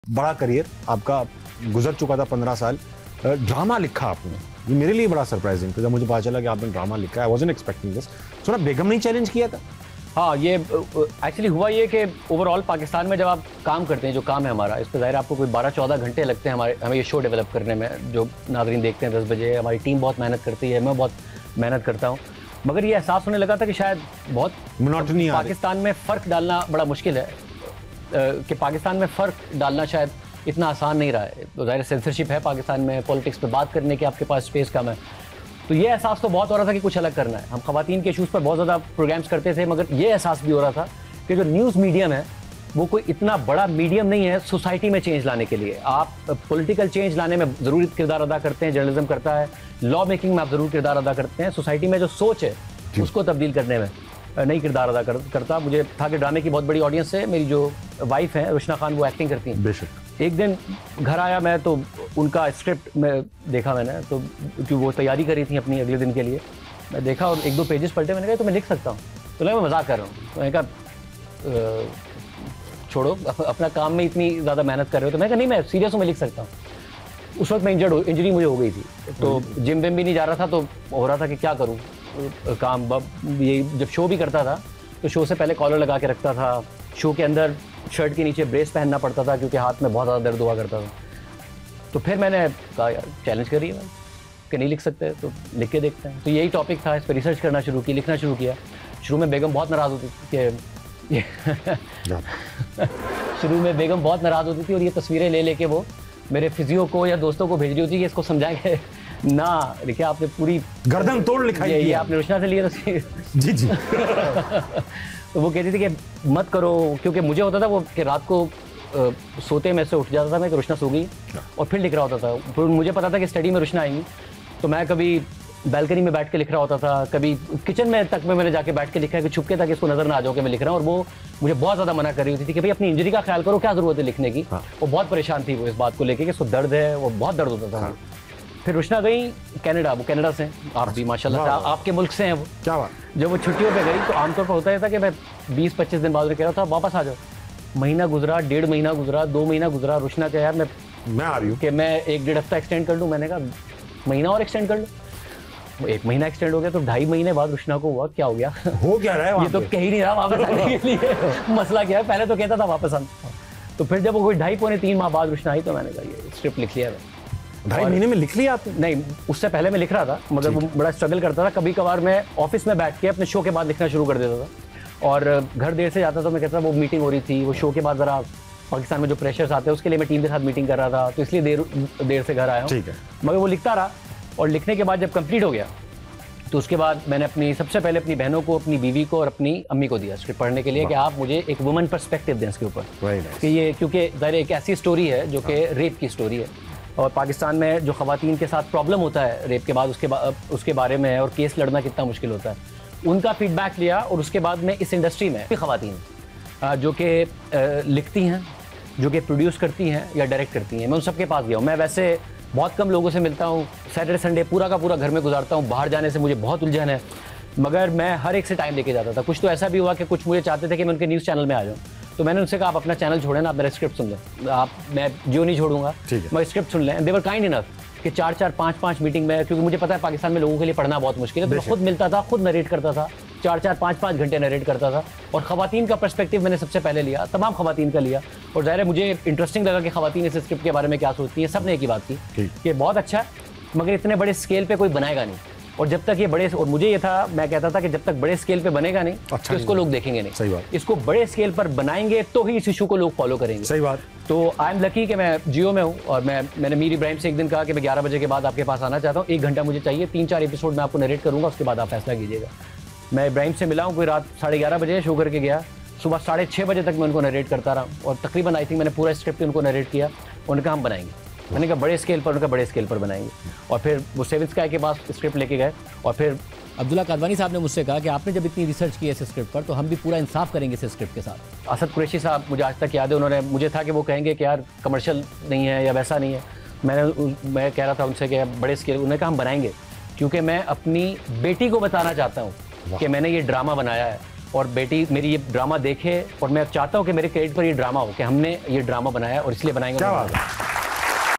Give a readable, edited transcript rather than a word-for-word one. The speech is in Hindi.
बड़ा करियर आपका गुजर चुका था 15 साल। ड्रामा लिखा आपने, ये मेरे लिए बड़ा सरप्राइजिंग था जब मुझे पता चला कि आपने ड्रामा लिखा है। I wasn't expecting this. सुना बेगम ने चैलेंज किया था? हाँ, ये एक्चुअली हुआ ये कि ओवरऑल पाकिस्तान में जब आप काम करते हैं, जो काम है हमारा, इस पर ज़ाहिर आपको कोई 12-14 घंटे लगते हैं हमें ये शो डेवलप करने में। जो नाज़रीन देखते हैं 10 बजे, हमारी टीम बहुत मेहनत करती है, मैं बहुत मेहनत करता हूँ। मगर ये एहसास होने लगा था कि शायद बहुत मोनोटनी पाकिस्तान में फ़र्क डालना बड़ा मुश्किल है, कि पाकिस्तान में फ़र्क डालना शायद इतना आसान नहीं रहा है। तो ज़ाहिर सेंसरशिप है पाकिस्तान में, पॉलिटिक्स पे बात करने के आपके पास स्पेस कम है। तो ये एहसास तो बहुत हो रहा था कि कुछ अलग करना है। हम ख़वातीन के इशूज़ पर बहुत ज़्यादा प्रोग्राम्स करते थे, मगर ये एहसास भी हो रहा था कि जो न्यूज़ मीडियम है वो कोई इतना बड़ा मीडियम नहीं है सोसाइटी में चेंज लाने के लिए। आप पॉलिटिकल चेंज लाने में ज़रूरी किरदार अदा करते हैं, जर्नलिज्म करता है, लॉ मेकिंग में आप ज़रूर किरदार अदा करते हैं, सोसाइटी में जो सोच है उसको तब्दील करने में नहीं किरदार अदा करता। मुझे था कि ड्रामे की बहुत बड़ी ऑडियंस है। मेरी जो वाइफ है रुशना खान, वो एक्टिंग करती हैं। बेशक। एक दिन घर आया मैं, तो उनका स्क्रिप्ट में देखा मैंने, तो क्योंकि वो तैयारी करी थी अपनी अगले दिन के लिए, मैं देखा और 1-2 पेजेस पलटे। मैंने कहा तो मैं लिख सकता हूँ। तो मैं मजाक कर रहा हूँ। तो मैंने कहा छोड़ो, अपना काम में इतनी ज़्यादा मेहनत कर रहे हो। तो मैंने कहा नहीं, मैं सीरियस हूँ, मैं लिख सकता हूँ। उस वक्त मैं इंजरी मुझे हो गई थी, तो जिम विम भी नहीं जा रहा था, तो हो रहा था कि क्या करूँ काम। ये जब शो भी करता था तो शो से पहले कॉलर लगा के रखता था, शो के अंदर शर्ट के नीचे ब्रेस पहनना पड़ता था क्योंकि हाथ में बहुत ज़्यादा दर्द हुआ करता था। तो फिर मैंने कहा यार चैलेंज करिए कि नहीं लिख सकते तो लिख के देखते हैं। तो यही टॉपिक था, इस पर रिसर्च करना शुरू की, लिखना शुरू किया। शुरू में बेगम बहुत नाराज़ होती थी कि शुरू में बेगम बहुत नाराज़ होती थी और ये तस्वीरें ले लेके वो मेरे फिजियो को या दोस्तों को भेज रही होती कि इसको समझाएंगे ना, देखिए आपने पूरी गर्दन तोड़ लिखा है, ये आपने रुशना से लिया तो जी जी। तो वो कहती थी कि मत करो, क्योंकि मुझे होता था वो कि रात को सोते में से उठ जाता था मैं कि रुशना सो गई और फिर लिख रहा होता था। फिर मुझे पता था कि स्टडी में रुशना आएंगी, तो मैं कभी बैल्कनी में बैठ के लिख रहा होता था, कभी किचन में तक में मैंने जाके बैठ के लिखा है कि छुपके तक इसको नजर ना आ जाओ कि मैं लिख रहा हूँ। और वो मुझे बहुत ज़्यादा मना कर रही होती थी कि भाई अपनी इंजरी का ख्याल करो, क्या ज़रूरत है लिखने की। वो बहुत परेशान थी वो इस बात को लेकर कि इसको दर्द है, वो बहुत दर्द होता था। फिर रुशना गई कनाडा, वो कनाडा से, आप भी माशाल्लाह से आपके मुल्क से हैं वो। क्या बात। जब वो छुट्टियों पे गई तो आमतौर पर होता था कि मैं 20-25 दिन बाद कह रहा था वापस आ जाओ। महीना गुजरा, 1.5 महीना गुजरा, 2 महीना गुजरा। रुशना क्या यार मैं आ रही हूँ कि मैं 1-1.5 हफ्ता एक्सटेंड कर लूँ। मैंने कहा महीना और एक्सटेंड कर लूँ। 1 महीना एक्सटेंड हो गया, तो 2.5 महीने बाद रुशना को हुआ क्या हो गया, हो क्या रहा है ये तो कह ही नहीं रहा वापस आने के लिए। मसला क्या है, पहले तो कहता था वापस आना। तो फिर जब वो कोई 2.5-3 माह बाद रुशना आई तो मैंने कहा ये स्क्रिप्ट लिख लिया। 2.5 महीने में लिख लिया आपने? नहीं, उससे पहले मैं लिख रहा था, मगर वो बड़ा स्ट्रगल करता था। कभी कभार मैं ऑफिस में बैठ के अपने शो के बाद लिखना शुरू कर देता था और घर देर से जाता था। मैं कहता था वो मीटिंग हो रही थी, वो शो के बाद ज़रा पाकिस्तान में जो प्रेशर्स आते हैं उसके लिए मैं टीम के साथ मीटिंग कर रहा था, तो इसलिए देर से घर आया हूँ। मगर वो लिखता रहा और लिखने के बाद जब कंप्लीट हो गया तो उसके बाद मैंने सबसे पहले अपनी बहनों को, अपनी बीवी को और अपनी अम्मी को दिया स्क्रिप्ट पढ़ने के लिए कि आप मुझे एक वुमन पर्सपेक्टिव दें इसके ऊपर। कि ये क्योंकि ज़ाहिर एक ऐसी स्टोरी है जो कि रेप की स्टोरी है और पाकिस्तान में जो ख़वातीन के साथ प्रॉब्लम होता है रेप के बाद, उसके बारे में और केस लड़ना कितना मुश्किल होता है, उनका फीडबैक लिया। और उसके बाद में इस इंडस्ट्री में ख़वातीन जो कि लिखती हैं, जो कि प्रोड्यूस करती हैं या डायरेक्ट करती हैं, मैं उन सबके पास गया हूँ। मैं वैसे बहुत कम लोगों से मिलता हूँ, सैटरडे संडे पूरा का पूरा घर में गुजारता हूँ, बाहर जाने से मुझे बहुत उलझन है, मगर मैं हर एक से टाइम लेके जाता था। कुछ तो ऐसा भी हुआ कि कुछ मुझे चाहते थे कि मैं उनके न्यूज़ चैनल में आ जाऊँ, तो मैंने उनसे कहा आप अपना चैनल छोड़ें ना, आप मेरा स्क्रिप्ट सुन लें। मैं जो नहीं छोड़ूंगा, मैं स्क्रिप्ट सुन लें। दे वर काइंड इनफ कि 4-4, 5-5 मीटिंग में, क्योंकि मुझे पता है पाकिस्तान में लोगों के लिए पढ़ना बहुत मुश्किल है, तो मैं खुद मिलता था, खुद नरेट करता था, 4-4, 5-5 घंटे नरेट करता था। और ख़वातीन का पर्सपेक्टिव मैंने सबसे पहले लिया, तमाम ख़वातीन का लिया। और ज़ाहिर है मुझे इंटरेस्टिंग लगा कि ख़वातीन इस स्क्रिप्ट के बारे में क्या सोचती हैं। सब ने एक ही बात की कि बहुत अच्छा है, मगर इतने बड़े स्केल पे कोई बनाएगा नहीं। और जब तक ये बड़े, और मुझे ये था, मैं कहता था कि जब तक बड़े स्केल पे बनेगा नहीं तो इसको लोग देखेंगे नहीं। सही बात। इसको बड़े स्केल पर बनाएंगे तो ही इस इशू को लोग फॉलो करेंगे। सही बात। तो आई एम लकी कि मैं जियो में हूँ और मैंने मीर इब्राहिम से एक दिन कहा कि मैं 11 बजे के बाद आपके पास आना चाहता हूँ, 1 घंटा मुझे चाहिए, 3-4 एपिसोड मैं आपको नरेट करूँगा, उसके बाद आप फैसला कीजिएगा। मैं इब्राहिम से मिला हूँ, कोई रात 11:30 बजे शो करके गया, सुबह 6:30 बजे तक मैं उनको नरेट करता रहा और तकरीबन आई थिंक मैंने पूरा स्क्रिप्ट उनको नरेट किया। उन्होंने कहा हम बनाएंगे, मैंने कहा बड़े स्केल पर, उनका बड़े स्केल पर बनाएंगे। और फिर वो 7 स्काई के पास स्क्रिप्ट लेके गए और फिर अब्दुल्ला कादवानी साहब ने मुझसे कहा कि आपने जब इतनी रिसर्च की है इस स्क्रिप्ट पर, तो हम भी पूरा इंसाफ करेंगे इस स्क्रिप्ट के साथ। असद कुरैशी साहब, मुझे आज तक याद है, उन्होंने, मुझे था कि वो कहेंगे कि यार कमर्शियल नहीं है या वैसा नहीं है। मैं कह रहा था उनसे कि बड़े स्केल, उन्होंने कहा हम बनाएंगे, क्योंकि मैं अपनी बेटी को बताना चाहता हूँ कि मैंने ये ड्रामा बनाया है और बेटी मेरी ये ड्रामा देखे, और मैं चाहता हूँ कि मेरे क्रेडिट पर ये ड्रामा हो कि हमने ये ड्रामा बनाया और इसलिए बनाएंगे। क्या बात है।